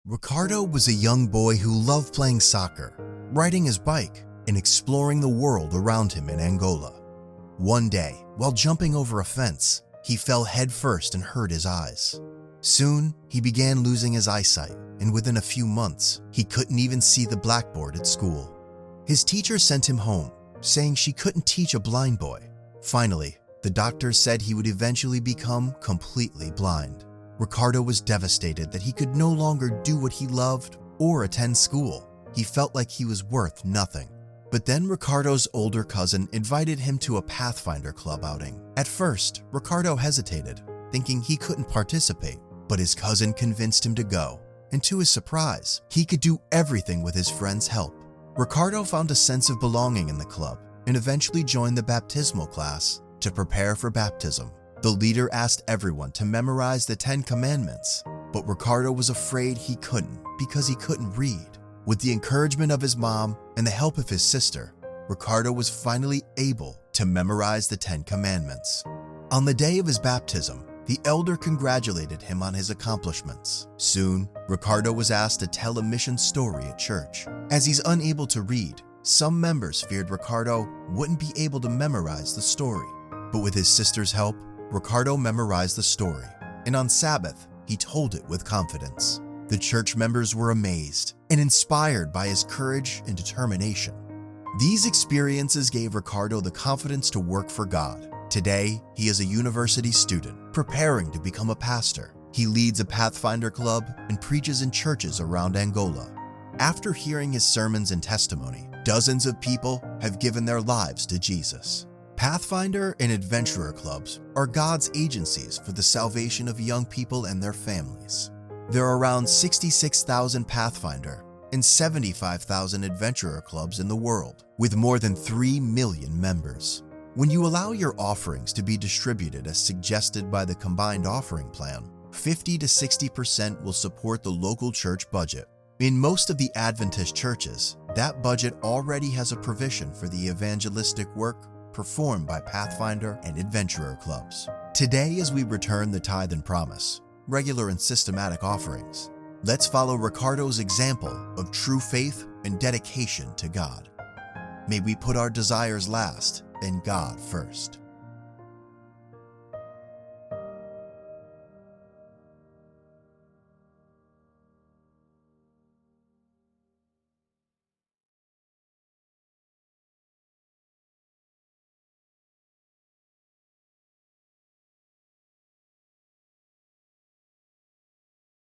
Ricardo was a young boy who loved playing soccer, riding his bike, and exploring the world around him in Angola. One day, while jumping over a fence, he fell headfirst and hurt his eyes. Soon, he began losing his eyesight, and within a few months, he couldn't even see the blackboard at school. His teacher sent him home, saying she couldn't teach a blind boy. Finally, the doctor said he would eventually become completely blind. Ricardo was devastated that he could no longer do what he loved or attend school. He felt like he was worth nothing. But then Ricardo's older cousin invited him to a Pathfinder Club outing. At first, Ricardo hesitated, thinking he couldn't participate, but his cousin convinced him to go. And to his surprise, he could do everything with his friend's help. Ricardo found a sense of belonging in the club and eventually joined the baptismal class to prepare for baptism. The leader asked everyone to memorize the 10 Commandments, but Ricardo was afraid he couldn't because he couldn't read. With the encouragement of his mom and the help of his sister, Ricardo was finally able to memorize the 10 Commandments. On the day of his baptism, the elder congratulated him on his accomplishments. Soon, Ricardo was asked to tell a mission story at church. As he's unable to read, some members feared Ricardo wouldn't be able to memorize the story. But with his sister's help, Ricardo memorized the story, and on Sabbath, he told it with confidence. The church members were amazed and inspired by his courage and determination. These experiences gave Ricardo the confidence to work for God. Today, he is a university student, preparing to become a pastor. He leads a Pathfinder Club and preaches in churches around Angola. After hearing his sermons and testimony, dozens of people have given their lives to Jesus. Pathfinder and Adventurer Clubs are God's agencies for the salvation of young people and their families. There are around 66,000 Pathfinder and 75,000 Adventurer Clubs in the world, with more than 3 million members. When you allow your offerings to be distributed as suggested by the combined offering plan, 50 to 60% will support the local church budget. In most of the Adventist churches, that budget already has a provision for the evangelistic work performed by Pathfinder and Adventurer Clubs. Today, as we return the tithe and promise, regular and systematic offerings, let's follow Ricardo's example of true faith and dedication to God. May we put our desires last and God first.